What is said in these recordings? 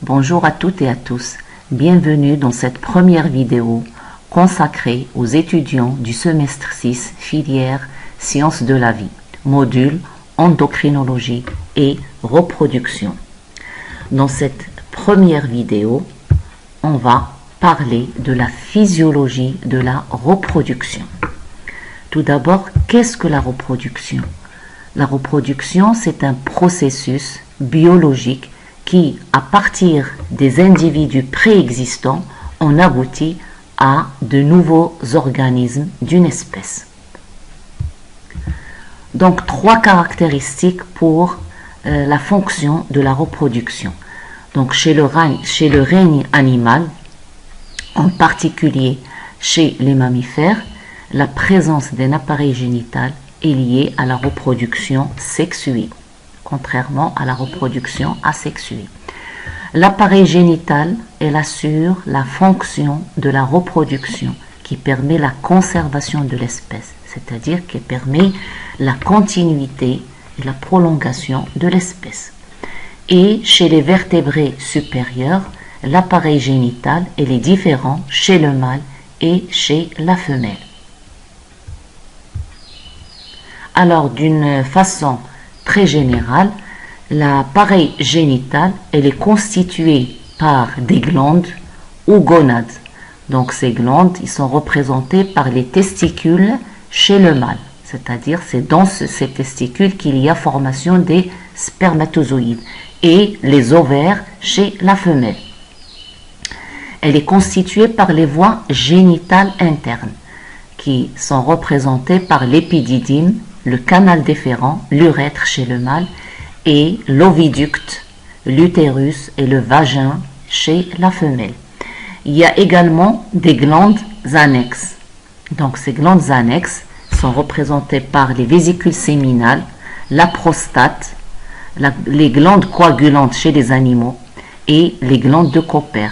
Bonjour à toutes et à tous, bienvenue dans cette première vidéo consacrée aux étudiants du semestre 6, filière Sciences de la vie, module endocrinologie et reproduction. Dans cette première vidéo, on va parler de la physiologie de la reproduction. Tout d'abord, qu'est-ce que la reproduction? La reproduction, c'est un processus biologique qui, à partir des individus préexistants, on aboutit à de nouveaux organismes d'une espèce. Donc, trois caractéristiques pour la fonction de la reproduction. Donc, chez le règne animal, en particulier chez les mammifères, la présence d'un appareil génital est liée à la reproduction sexuée, contrairement à la reproduction asexuée. L'appareil génital, elle assure la fonction de la reproduction qui permet la conservation de l'espèce, c'est-à-dire qui permet la continuité et la prolongation de l'espèce. Et chez les vertébrés supérieurs, l'appareil génital elle est différent chez le mâle et chez la femelle. Alors, d'une façon très générale, l'appareil génital elle est constitué par des glandes ou gonades. Donc, ces glandes ils sont représentées par les testicules chez le mâle, c'est-à-dire c'est dans ces testicules qu'il y a formation des spermatozoïdes, et les ovaires chez la femelle. Elle est constituée par les voies génitales internes qui sont représentées par l'épididyme, le canal déférent, l'urètre chez le mâle et l'oviducte, l'utérus et le vagin chez la femelle. Il y a également des glandes annexes. Donc ces glandes annexes sont représentées par les vésicules séminales, la prostate, les glandes coagulantes chez les animaux et les glandes de Cooper.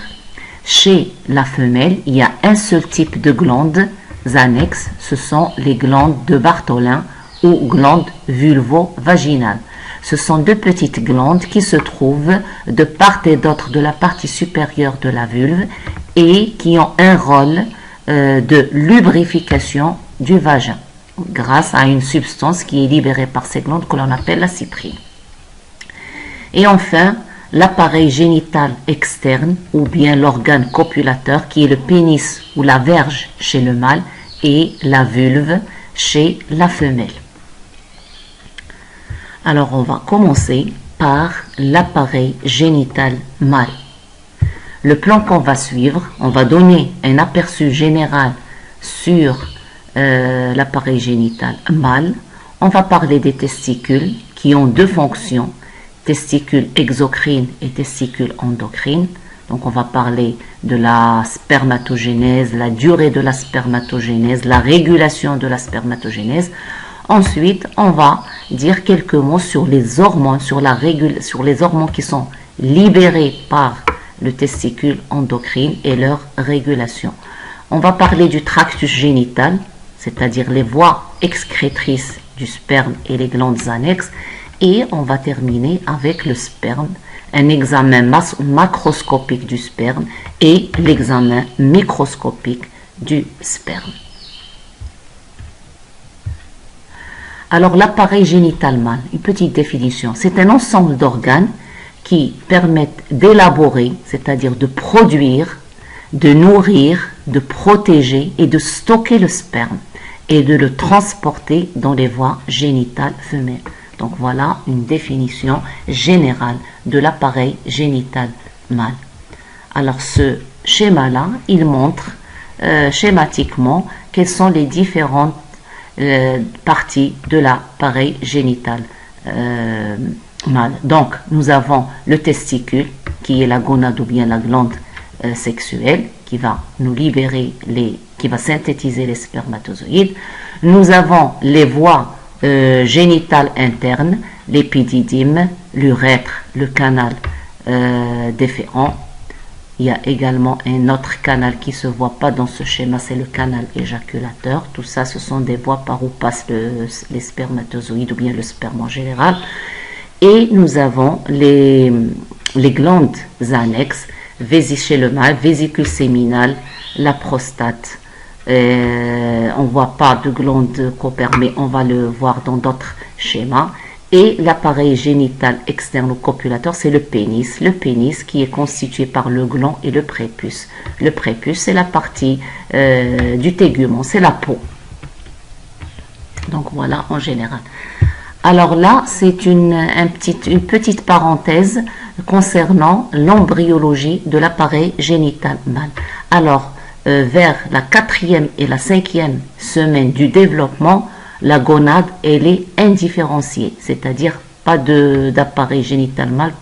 Chez la femelle, il y a un seul type de glandes annexes, ce sont les glandes de Bartholin ou glandes vulvo-vaginales. Ce sont deux petites glandes qui se trouvent de part et d'autre de la partie supérieure de la vulve et qui ont un rôle de lubrification du vagin grâce à une substance qui est libérée par ces glandes que l'on appelle la cyprine. Et enfin, l'appareil génital externe ou bien l'organe copulateur qui est le pénis ou la verge chez le mâle et la vulve chez la femelle. Alors on va commencer par l'appareil génital mâle. Le plan qu'on va suivre, on va donner un aperçu général sur l'appareil génital mâle. On va parler des testicules qui ont deux fonctions, testicules exocrines et testicules endocrines. Donc on va parler de la spermatogénèse, la durée de la spermatogénèse, la régulation de la spermatogénèse. Ensuite, on va dire quelques mots sur les hormones, sur les hormones qui sont libérées par le testicule endocrine et leur régulation. On va parler du tractus génital, c'est-à-dire les voies excrétrices du sperme et les glandes annexes. Et on va terminer avec le sperme, un examen macroscopique du sperme et l'examen microscopique du sperme. Alors l'appareil génital mâle, une petite définition, c'est un ensemble d'organes qui permettent d'élaborer, c'est-à-dire de produire, de nourrir, de protéger et de stocker le sperme et de le transporter dans les voies génitales femelles. Donc voilà une définition générale de l'appareil génital mâle. Alors ce schéma-là, il montre schématiquement quelles sont les différentes parties de l'appareil génital mâle. Donc nous avons le testicule qui est la gonade ou bien la glande sexuelle qui va nous libérer qui va synthétiser les spermatozoïdes. Nous avons les voies génitales internes, l'épididyme, l'urètre, le canal déférent. Il y a également un autre canal qui ne se voit pas dans ce schéma, c'est le canal éjaculateur. Tout ça, ce sont des voies par où passent les spermatozoïdes ou bien le sperme en général. Et nous avons les glandes annexes, chez le mâle, vésicule séminale, la prostate. On ne voit pas de glande copermée, on va le voir dans d'autres schémas. Et l'appareil génital externe ou copulateur, c'est le pénis. Le pénis qui est constitué par le gland et le prépuce. Le prépuce, c'est la partie du tégument, c'est la peau. Donc voilà en général. Alors là, c'est une petite parenthèse concernant l'embryologie de l'appareil génital mâle. Alors, vers la 4e et la 5e semaine du développement, la gonade, elle est indifférenciée, c'est-à-dire pas d'appareil génital mâle,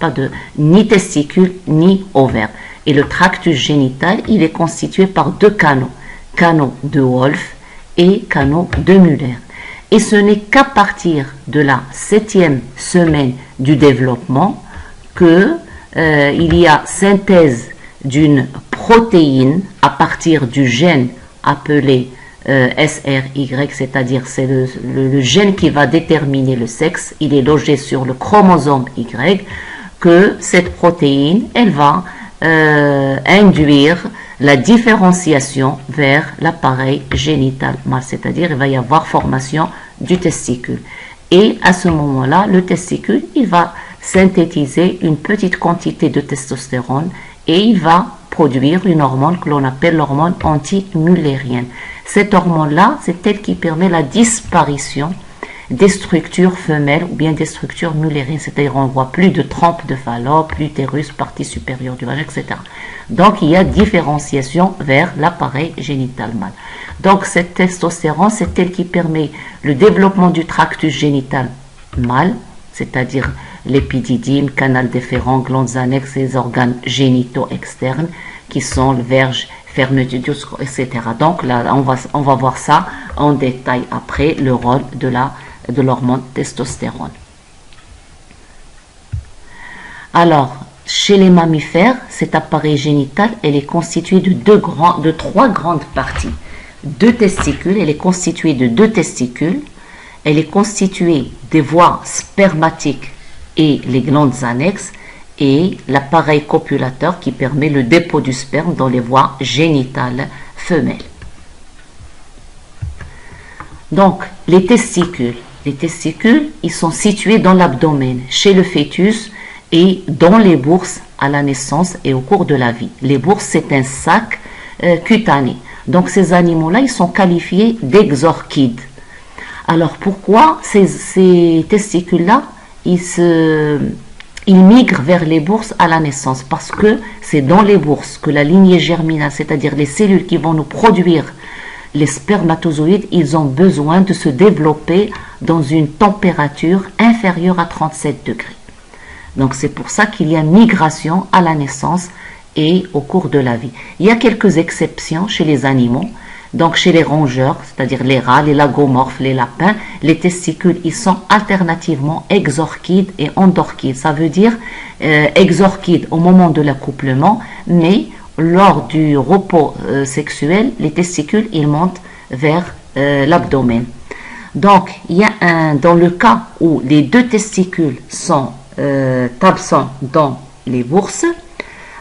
ni testicule, ni ovaire. Et le tractus génital, il est constitué par deux canaux, canaux de Wolff et canaux de Müller. Et ce n'est qu'à partir de la 7e semaine du développement que il y a synthèse d'une protéine à partir du gène appelé SRY, c'est-à-dire c'est le gène qui va déterminer le sexe, il est logé sur le chromosome Y, que cette protéine, elle va induire la différenciation vers l'appareil génital mâle, c'est-à-dire il va y avoir formation du testicule. Et à ce moment-là, le testicule, il va synthétiser une petite quantité de testostérone et il va produire une hormone que l'on appelle l'hormone anti-mullérienne. Cette hormone-là, c'est elle qui permet la disparition des structures femelles ou bien des structures mullériennes, c'est-à-dire on ne voit plus de trompe de Fallope, l'utérus, partie supérieure du vagin, etc. Donc il y a différenciation vers l'appareil génital mâle. Donc cette testostérone, c'est elle qui permet le développement du tractus génital mâle, c'est-à-dire l'épididyme, canal déférent, glandes annexes et les organes génitaux externes qui sont le verge, fermeture, etc. Donc là, on va voir ça en détail après, le rôle de l'hormone testostérone. Alors, chez les mammifères, cet appareil génital, elle est constituée de trois grandes parties. Deux testicules, elle est constituée de deux testicules, elle est constituée des voies spermatiques et les glandes annexes, et l'appareil copulateur qui permet le dépôt du sperme dans les voies génitales femelles. Donc, les testicules, ils sont situés dans l'abdomen, chez le fœtus et dans les bourses à la naissance et au cours de la vie. Les bourses, c'est un sac cutané. Donc, ces animaux-là, ils sont qualifiés d'exorchides. Alors, pourquoi ces testicules-là, ils migrent vers les bourses à la naissance? Parce que c'est dans les bourses que la lignée germinale, c'est-à-dire les cellules qui vont nous produire les spermatozoïdes, ils ont besoin de se développer dans une température inférieure à 37 degrés. Donc c'est pour ça qu'il y a migration à la naissance et au cours de la vie. Il y a quelques exceptions chez les animaux. Donc chez les rongeurs, c'est-à-dire les rats, les lagomorphes, les lapins, les testicules, ils sont alternativement exorchides et endorchides. Ça veut dire exorchides au moment de l'accouplement, mais lors du repos sexuel, les testicules, ils montent vers l'abdomen. Donc, il y a dans le cas où les deux testicules sont absents dans les bourses,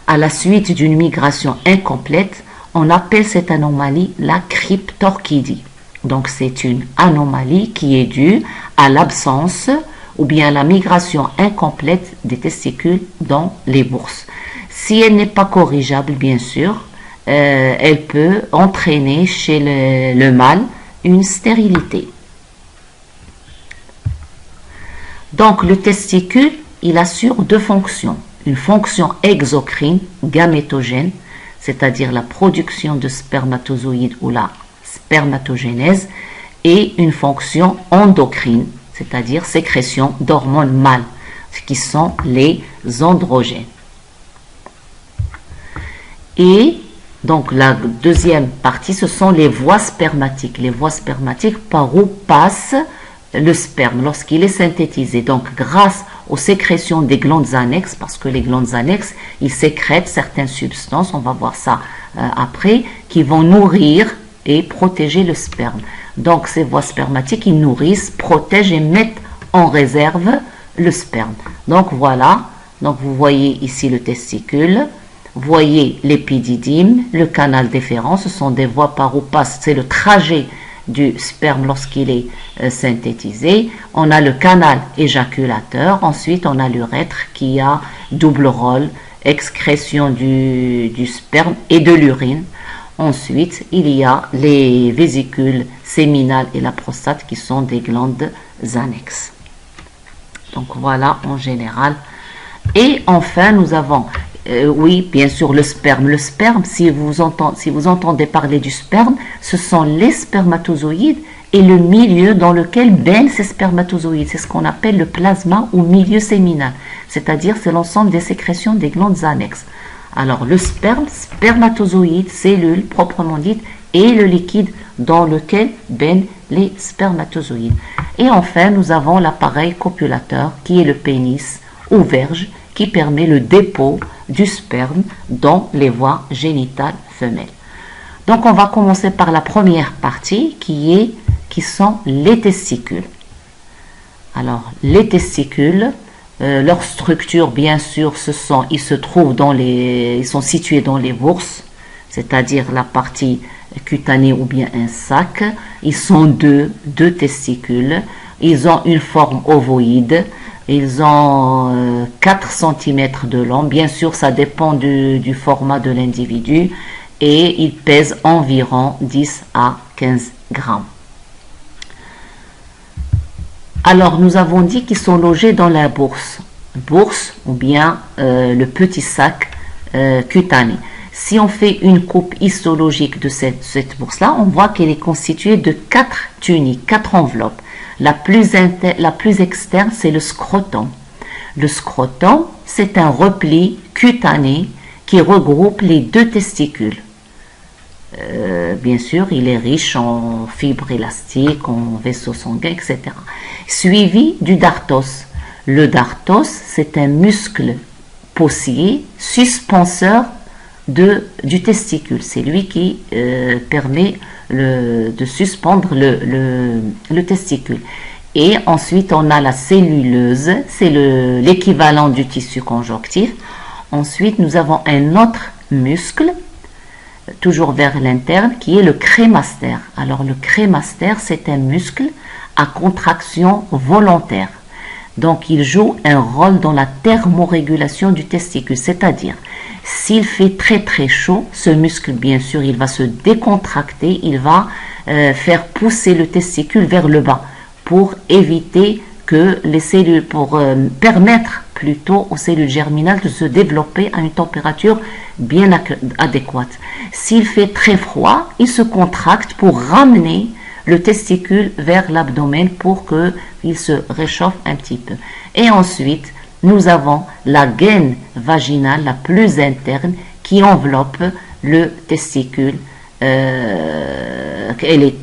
à la suite d'une migration incomplète, on appelle cette anomalie la cryptorchidie. Donc, c'est une anomalie qui est due à l'absence ou bien à la migration incomplète des testicules dans les bourses. Si elle n'est pas corrigeable, bien sûr, elle peut entraîner chez le mâle une stérilité. Donc, le testicule, il assure deux fonctions. Une fonction exocrine, gamétogène, c'est-à-dire la production de spermatozoïdes ou la spermatogénèse, et une fonction endocrine, c'est-à-dire sécrétion d'hormones mâles, qui sont les androgènes. Et donc la deuxième partie, ce sont les voies spermatiques. Les voies spermatiques par où passe le sperme lorsqu'il est synthétisé. Donc grâce aux sécrétions des glandes annexes, parce que les glandes annexes, ils sécrètent certaines substances, on va voir ça après, qui vont nourrir et protéger le sperme. Donc ces voies spermatiques, ils nourrissent, protègent et mettent en réserve le sperme. Donc voilà Donc vous voyez ici le testicule, voyez l'épididyme, le canal déférent, ce sont des voies par où passe, c'est le trajet du sperme lorsqu'il est synthétisé. On a le canal éjaculateur, ensuite on a l'urètre qui a double rôle, excrétion du sperme et de l'urine. Ensuite, il y a les vésicules séminales et la prostate qui sont des glandes annexes. Donc voilà en général. Et enfin, nous avons, oui, bien sûr, le sperme. Le sperme, si vous entendez parler du sperme, ce sont les spermatozoïdes et le milieu dans lequel baignent ces spermatozoïdes. C'est ce qu'on appelle le plasma ou milieu séminal. C'est-à-dire, c'est l'ensemble des sécrétions des glandes annexes. Alors, le sperme, spermatozoïde, cellule proprement dite, et le liquide dans lequel baignent les spermatozoïdes. Et enfin, nous avons l'appareil copulateur qui est le pénis ou verge qui permet le dépôt du sperme dans les voies génitales femelles. Donc, on va commencer par la première partie qui sont les testicules. Alors, les testicules, leur structure, bien sûr, ils sont situés dans les bourses, c'est-à-dire la partie cutanée ou bien un sac. Ils sont deux testicules. Ils ont une forme ovoïde. Ils ont 4 cm de long. Bien sûr, ça dépend du format de l'individu. Et ils pèsent environ 10 à 15 grammes. Alors, nous avons dit qu'ils sont logés dans la bourse ou bien le petit sac cutané. Si on fait une coupe histologique de cette bourse-là, on voit qu'elle est constituée de 4 tuniques, 4 enveloppes. La plus externe, c'est le scrotum. Le scrotum, c'est un repli cutané qui regroupe les 2 testicules. Bien sûr, il est riche en fibres élastiques, en vaisseaux sanguins, etc. Suivi du dartos. Le dartos, c'est un muscle possier suspenseur du testicule. C'est lui qui permet de suspendre le testicule. Et ensuite, on a la celluleuse, c'est l'équivalent du tissu conjonctif. Ensuite, nous avons un autre muscle, toujours vers l'interne, qui est le crémaster. Alors, le crémaster, c'est un muscle à contraction volontaire. Donc, il joue un rôle dans la thermorégulation du testicule, c'est-à-dire, s'il fait très très chaud, ce muscle, bien sûr, il va se décontracter, il va faire pousser le testicule vers le bas pour éviter que les cellules, pour permettre plutôt aux cellules germinales de se développer à une température bien adéquate. S'il fait très froid, il se contracte pour ramener le testicule vers l'abdomen pour qu'il se réchauffe un petit peu. Et ensuite, nous avons la gaine vaginale la plus interne qui enveloppe le testicule.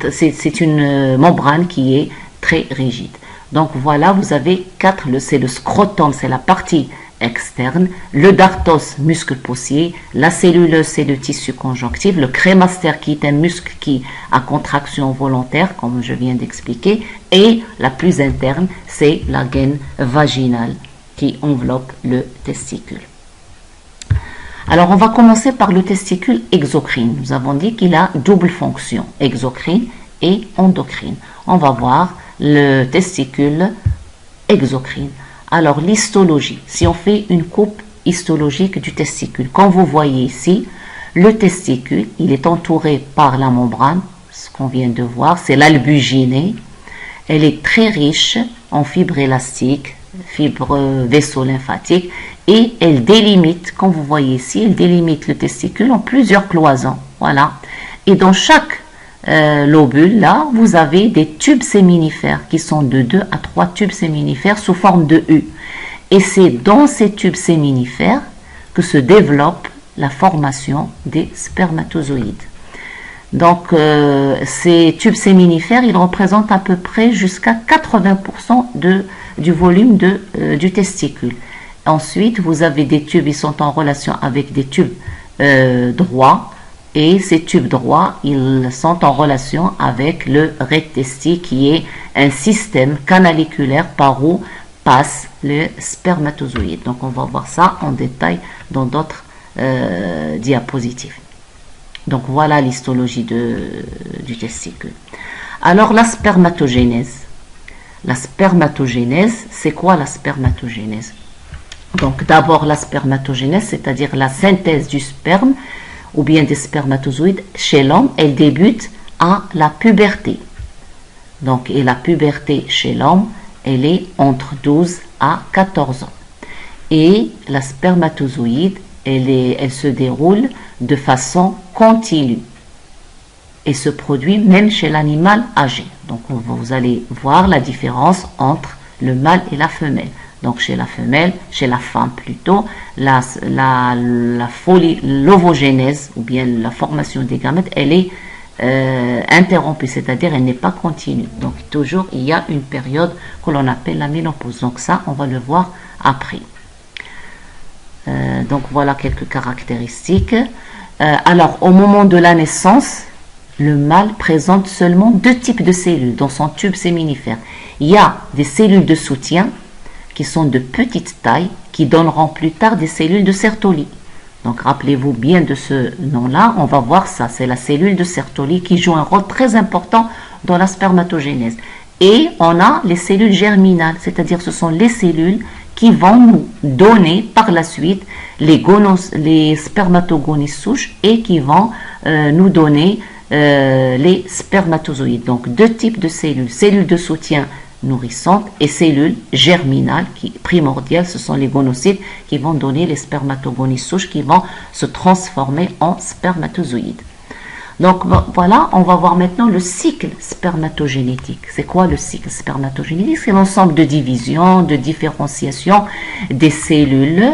C'est une membrane qui est très rigide. Donc voilà, vous avez 4, c'est le scrotum, c'est la partie externe, le dartos, muscle possier, la celluleuse, c'est le tissu conjonctif, le crémaster qui est un muscle qui a contraction volontaire, comme je viens d'expliquer, et la plus interne, c'est la gaine vaginale qui enveloppe le testicule. Alors on va commencer par le testicule exocrine. Nous avons dit qu'il a double fonction, exocrine et endocrine. On va voir le testicule exocrine. Alors, l'histologie, si on fait une coupe histologique du testicule, comme vous voyez ici, le testicule, il est entouré par la membrane, ce qu'on vient de voir, c'est l'albuginée. Elle est très riche en fibres élastiques, fibres vaisseaux lymphatiques, et elle délimite, comme vous voyez ici, elle délimite le testicule en plusieurs cloisons. Voilà. Et dans chaque lobule, là, vous avez des tubes séminifères qui sont de 2 à 3 tubes séminifères sous forme de U. Et c'est dans ces tubes séminifères que se développe la formation des spermatozoïdes. Donc, ces tubes séminifères, ils représentent à peu près jusqu'à 80% du volume du testicule. Ensuite, vous avez des tubes, ils sont en relation avec des tubes droits. Et ces tubes droits, ils sont en relation avec le rectesti qui est un système canaliculaire par où passe le spermatozoïde. Donc on va voir ça en détail dans d'autres diapositives. Donc voilà l'histologie du testicule. Alors la spermatogénèse. La spermatogénèse, c'est quoi la spermatogénèse? Donc d'abord la spermatogénèse, c'est-à-dire la synthèse du sperme ou bien des spermatozoïdes chez l'homme, elle débute à la puberté. Donc, et la puberté chez l'homme, elle est entre 12 à 14 ans. Et la spermatozoïde, elle se déroule de façon continue et se produit même chez l'animal âgé. Donc vous allez voir la différence entre le mâle et la femelle. Donc chez la femelle, chez la femme plutôt, l'ovogénèse ou bien la formation des gamètes, elle est interrompue, c'est-à-dire elle n'est pas continue. Donc toujours il y a une période que l'on appelle la ménopause. Donc ça, on va le voir après. Donc voilà quelques caractéristiques. Alors au moment de la naissance, le mâle présente seulement deux types de cellules dans son tube séminifère. Il y a des cellules de soutien qui sont de petite taille, qui donneront plus tard des cellules de Sertoli. Donc rappelez-vous bien de ce nom-là, on va voir ça, c'est la cellule de Sertoli qui joue un rôle très important dans la spermatogénèse. Et on a les cellules germinales, c'est-à-dire ce sont les cellules qui vont nous donner par la suite les spermatogonies souches et qui vont nous donner les spermatozoïdes. Donc deux types de cellules, cellules de soutien nourrissantes et cellules germinales qui primordiales, ce sont les gonocytes qui vont donner les spermatogonies souches qui vont se transformer en spermatozoïdes. Donc voilà, on va voir maintenant le cycle spermatogénétique. C'est quoi le cycle spermatogénétique? C'est l'ensemble de division, de différenciation des cellules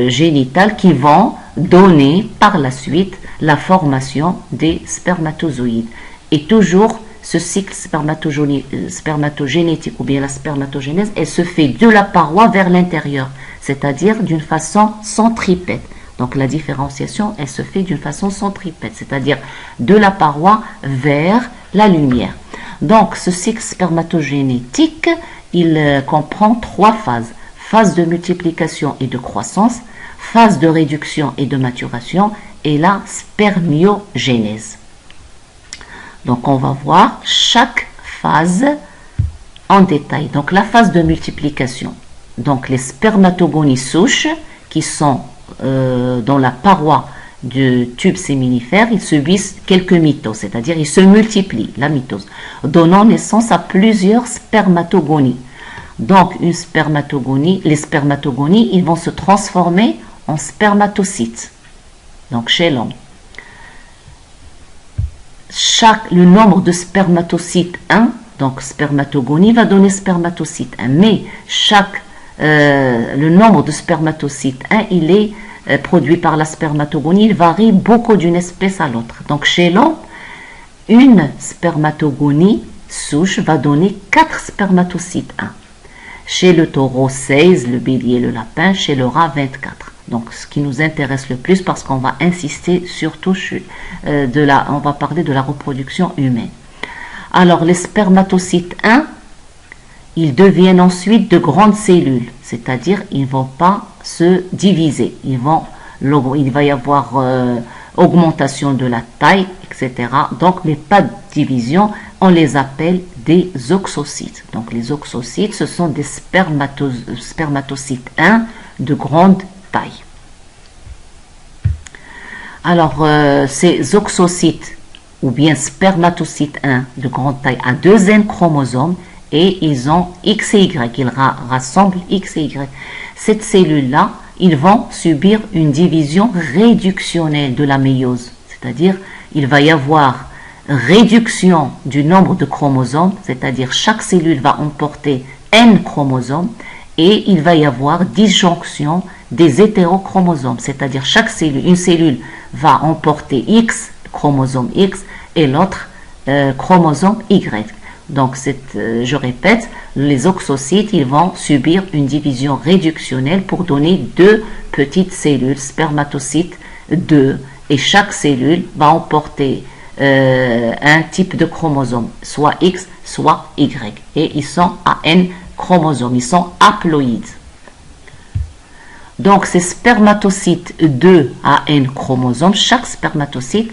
génitales qui vont donner par la suite la formation des spermatozoïdes. Et toujours, ce cycle spermatogénétique ou bien la spermatogénèse, elle se fait de la paroi vers l'intérieur, c'est-à-dire d'une façon centripète. Donc la différenciation, elle se fait d'une façon centripète, c'est-à-dire de la paroi vers la lumière. Donc ce cycle spermatogénétique, il comprend trois phases. Phase de multiplication et de croissance, phase de réduction et de maturation, et la spermiogénèse. Donc on va voir chaque phase en détail. Donc la phase de multiplication, donc les spermatogonies souches qui sont dans la paroi du tube séminifère, ils subissent quelques mitoses, c'est-à-dire ils se multiplient, la mitose, donnant naissance à plusieurs spermatogonies. Donc une spermatogonie, les spermatogonies, ils vont se transformer en spermatocytes, donc chez l'homme. Le nombre de spermatocytes 1, donc spermatogonie, va donner spermatocyte 1. Mais le nombre de spermatocytes 1, il est produit par la spermatogonie, il varie beaucoup d'une espèce à l'autre. Donc chez l'homme, une spermatogonie souche va donner 4 spermatocytes 1. Chez le taureau 16, le bélier, le lapin, chez le rat 24. Donc, ce qui nous intéresse le plus, parce qu'on va insister surtout on va parler de la reproduction humaine. Alors, les spermatocytes 1, ils deviennent ensuite de grandes cellules, c'est-à-dire ils ne vont pas se diviser. Il va y avoir augmentation de la taille, etc. Donc, mais pas de division. On les appelle des oxocytes. Donc, les oxocytes, ce sont des spermatocytes 1 de grande taille. Alors, ces oxocytes ou bien spermatocytes 1 de grande taille à 2 N chromosomes et ils ont X et Y, ils rassemblent X et Y. Cette cellule-là, ils vont subir une division réductionnelle de la méiose, c'est-à-dire il va y avoir réduction du nombre de chromosomes, c'est-à-dire chaque cellule va emporter N chromosomes et il va y avoir disjonction des hétérochromosomes, c'est-à-dire chaque cellule, une cellule va emporter X, chromosome X, et l'autre chromosome Y. Donc, je répète, les oxocytes, ils vont subir une division réductionnelle pour donner 2 petites cellules, spermatocytes 2, et chaque cellule va emporter un type de chromosome, soit X, soit Y, et ils sont à N chromosomes. Ils sont haploïdes. Donc, ces spermatocytes 2 à N chromosomes, chaque spermatocyte,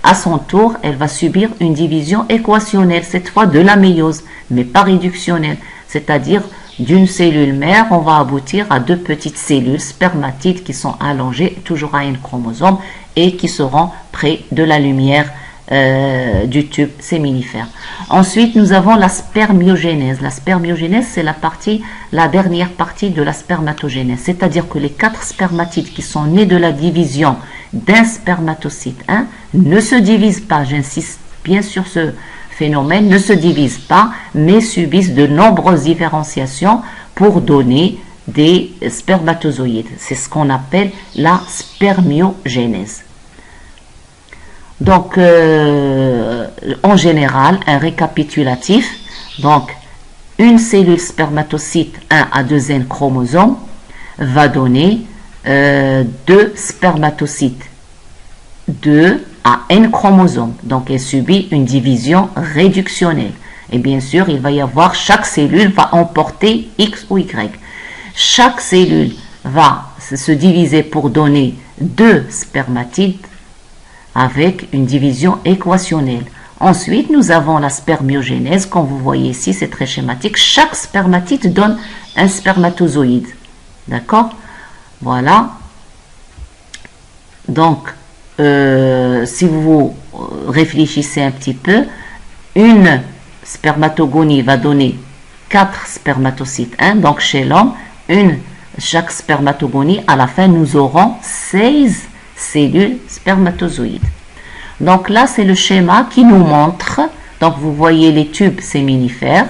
à son tour, elle va subir une division équationnelle, cette fois de la méiose, mais pas réductionnelle. C'est-à-dire, d'une cellule mère, on va aboutir à 2 petites cellules spermatides qui sont allongées, toujours à N chromosomes, et qui seront près de la lumière du tube séminifère. Ensuite, nous avons la spermiogénèse. La spermiogénèse, c'est la dernière partie de la spermatogénèse. C'est-à-dire que les 4 spermatides qui sont nés de la division d'un spermatocyte 1 ne se divisent pas. J'insiste bien sur ce phénomène, ne se divisent pas, mais subissent de nombreuses différenciations pour donner des spermatozoïdes. C'est ce qu'on appelle la spermiogénèse. Donc, en général, un récapitulatif, donc une cellule spermatocyte 1 à 2 N chromosomes va donner 2 spermatocytes 2 à N chromosomes. Donc, elle subit une division réductionnelle. Et bien sûr, il va y avoir, chaque cellule va emporter X ou Y. Chaque cellule va se diviser pour donner 2 spermatides avec une division équationnelle. Ensuite, nous avons la spermiogénèse. Comme vous voyez ici, c'est très schématique. Chaque spermatide donne un spermatozoïde. D'accord? Voilà. Donc, si vous réfléchissez un petit peu, une spermatogonie va donner 4 spermatocytes 1. Donc, chez l'homme, chaque spermatogonie, à la fin, nous aurons 16 cellules spermatozoïdes. Donc là, c'est le schéma qui nous montre, donc vous voyez les tubes séminifères,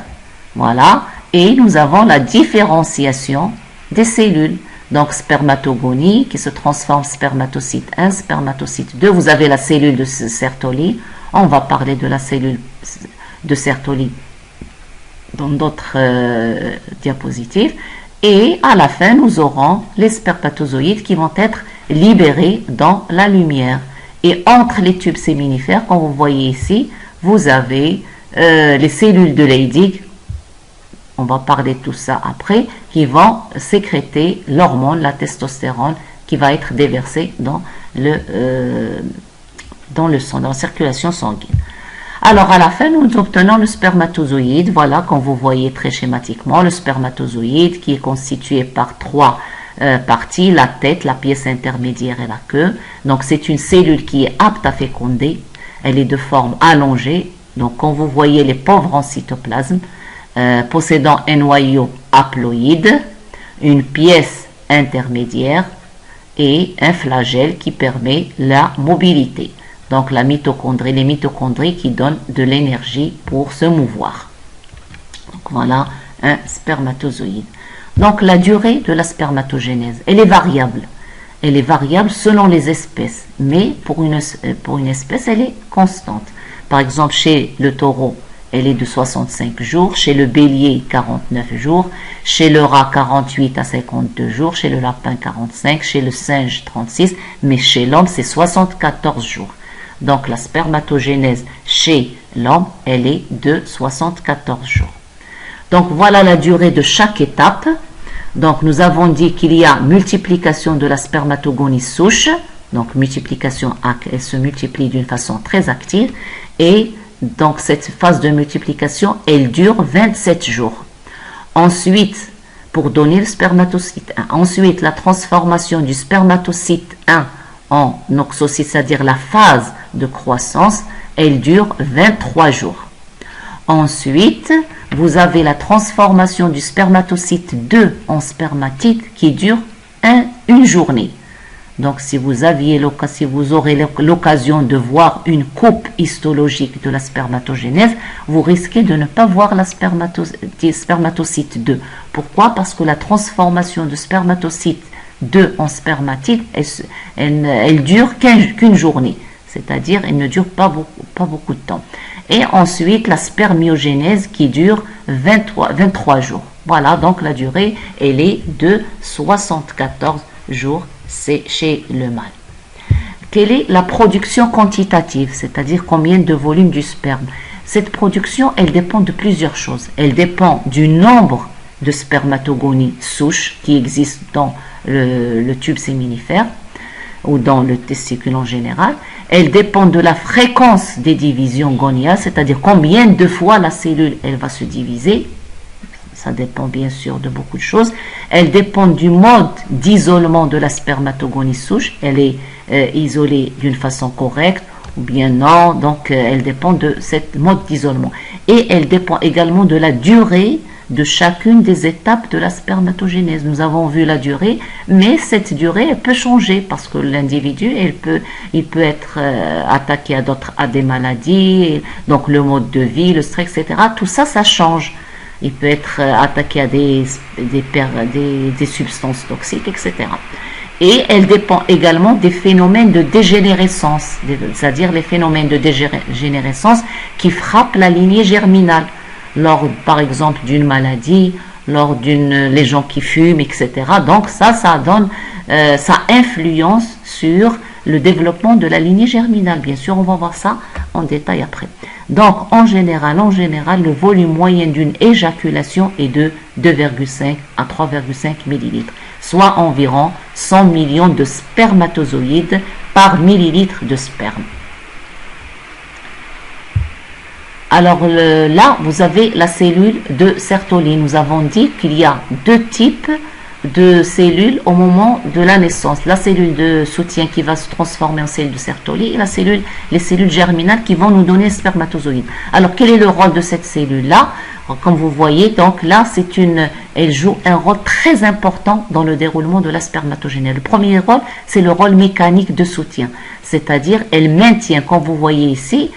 voilà, et nous avons la différenciation des cellules. Donc spermatogonie qui se transforme spermatocyte 1, spermatocyte 2. Vous avez la cellule de Sertoli. On va parler de la cellule de Sertoli dans d'autres diapositives. Et à la fin, nous aurons les spermatozoïdes qui vont être libérés dans la lumière. Et entre les tubes séminifères, comme vous voyez ici, vous avez les cellules de Leydig, on va parler de tout ça après, qui vont sécréter l'hormone, la testostérone, qui va être déversée dans le sang, dans la circulation sanguine. Alors à la fin, nous obtenons le spermatozoïde. Voilà, comme vous voyez très schématiquement, le spermatozoïde qui est constitué par 3 parties, la tête, la pièce intermédiaire et la queue. Donc c'est une cellule qui est apte à féconder. Elle est de forme allongée. Donc quand vous voyez les pauvres en cytoplasme, possédant un noyau haploïde, une pièce intermédiaire et un flagelle qui permet la mobilité. Donc la mitochondrie, les mitochondries qui donnent de l'énergie pour se mouvoir. Donc voilà un spermatozoïde. Donc la durée de la spermatogénèse, elle est variable. Elle est variable selon les espèces, mais pour une espèce, elle est constante. Par exemple, chez le taureau, elle est de 65 jours, chez le bélier 49 jours, chez le rat 48 à 52 jours, chez le lapin 45, chez le singe 36, mais chez l'homme c'est 74 jours. Donc la spermatogénèse chez l'homme, elle est de 74 jours. Donc voilà la durée de chaque étape. Donc nous avons dit qu'il y a multiplication de la spermatogonie souche, donc multiplication, elle se multiplie d'une façon très active, et donc cette phase de multiplication, elle dure 27 jours. Ensuite, pour donner le spermatocyte 1, ensuite la transformation du spermatocyte 1 en oxocyte, c'est-à-dire la phase de croissance, elle dure 23 jours. Ensuite, vous avez la transformation du spermatocyte 2 en spermatide qui dure une journée. Donc, si vous aurez l'occasion de voir une coupe histologique de la spermatogénèse, vous risquez de ne pas voir la spermatocyte 2. Pourquoi? Parce que la transformation de spermatocyte 2 en spermatide, elle dure qu'une journée. C'est-à-dire, elle ne dure pas beaucoup de temps. Et ensuite, la spermiogénèse qui dure 23 jours. Voilà, donc la durée, elle est de 74 jours, c'est chez le mâle. Quelle est la production quantitative, c'est-à-dire combien de volume du sperme? Cette production, elle dépend de plusieurs choses. Elle dépend du nombre de spermatogonie souche qui existent dans le tube séminifère ou dans le testicule en général. Elle dépend de la fréquence des divisions goniales, c'est-à-dire combien de fois la cellule elle va se diviser. Ça dépend bien sûr de beaucoup de choses. Elle dépend du mode d'isolement de la spermatogonie souche. Elle est isolée d'une façon correcte ou bien non. Donc elle dépend de ce mode d'isolement. Et elle dépend également de la durée de chacune des étapes de la spermatogénèse. Nous avons vu la durée, mais cette durée elle peut changer parce que l'individu il peut être attaqué à des maladies, donc le mode de vie, le stress, etc. Tout ça, ça change. Il peut être attaqué à des substances toxiques, etc. Et elle dépend également des phénomènes de dégénérescence, c'est-à-dire les phénomènes de dégénérescence qui frappent la lignée germinale lors, par exemple, d'une maladie, lors les gens qui fument, etc. Donc ça donne, ça influence sur le développement de la lignée germinale. Bien sûr, on va voir ça en détail après. Donc, en général, le volume moyen d'une éjaculation est de 2,5 à 3,5 millilitres, soit environ 100 millions de spermatozoïdes par millilitre de sperme. Alors là, vous avez la cellule de Sertoli. Nous avons dit qu'il y a deux types de cellules au moment de la naissance. La cellule de soutien qui va se transformer en cellule de Sertoli et les cellules germinales qui vont nous donner les spermatozoïdes. Alors, quel est le rôle de cette cellule-là? Comme vous voyez, donc là, elle joue un rôle très important dans le déroulement de la spermatogénèse. Le premier rôle, c'est le rôle mécanique de soutien. C'est-à-dire, elle maintient, comme vous voyez ici,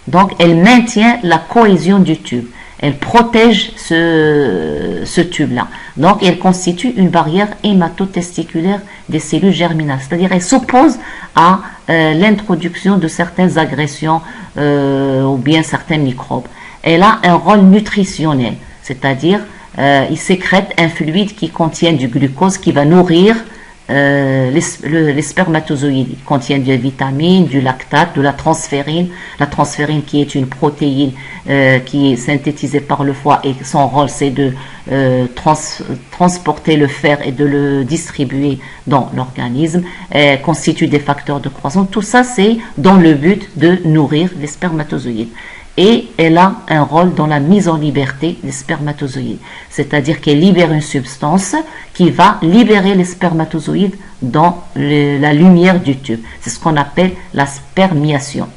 donc elle maintient la cohésion du tube. Elle protège ce tube-là. Donc, elle constitue une barrière hématotesticulaire des cellules germinales. C'est-à-dire, elle s'oppose à l'introduction de certaines agressions ou bien certains microbes. Elle a un rôle nutritionnel. C'est-à-dire, il sécrète un fluide qui contient du glucose qui va nourrir les spermatozoïdes. Ils contiennent des vitamines, du lactate, de la transférine. La transférine qui est une protéine qui est synthétisée par le foie et son rôle c'est de transporter le fer et de le distribuer dans l'organisme, constitue des facteurs de croissance. Tout ça c'est dans le but de nourrir les spermatozoïdes. Et elle a un rôle dans la mise en liberté des spermatozoïdes. C'est-à-dire qu'elle libère une substance qui va libérer les spermatozoïdes dans la lumière du tube. C'est ce qu'on appelle la spermiation.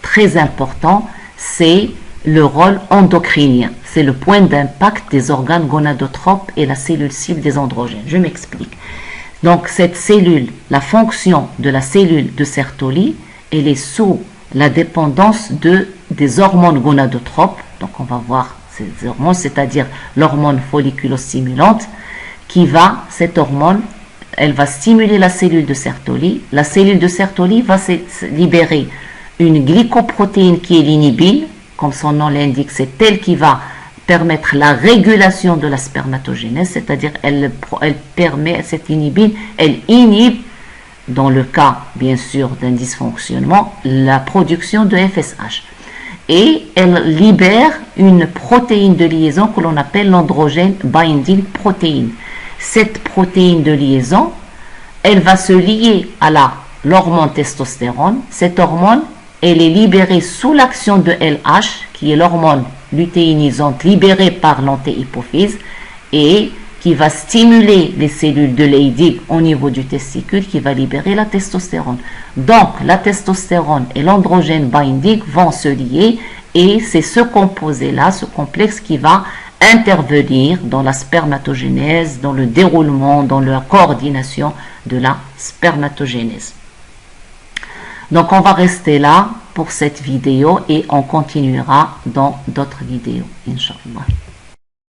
Très important, c'est le rôle endocrinien. C'est le point d'impact des organes gonadotropes et la cellule cible des androgènes. Je m'explique. Donc cette cellule, la fonction de la cellule de Sertoli, elle est sous la dépendance des hormones gonadotropes. Donc on va voir ces hormones, c'est-à-dire l'hormone folliculostimulante cette hormone, elle va stimuler la cellule de Sertoli. La cellule de Sertoli va libérer une glycoprotéine qui est l'inhibine, comme son nom l'indique, c'est elle qui va permettre la régulation de la spermatogénèse, c'est-à-dire elle permet, cette inhibine, elle inhibe, dans le cas, bien sûr, d'un dysfonctionnement, la production de FSH. Et elle libère une protéine de liaison que l'on appelle l'androgène binding protein. Cette protéine de liaison, elle va se lier à l'hormone testostérone. Cette hormone, elle est libérée sous l'action de LH, qui est l'hormone lutéinisante libérée par l'antéhypophyse, et qui va stimuler les cellules de Leydig au niveau du testicule, qui va libérer la testostérone. Donc, la testostérone et l'androgène binding vont se lier et c'est ce composé-là, ce complexe qui va intervenir dans la spermatogénèse, dans le déroulement, dans la coordination de la spermatogénèse. Donc, on va rester là pour cette vidéo et on continuera dans d'autres vidéos, Inch'Allah.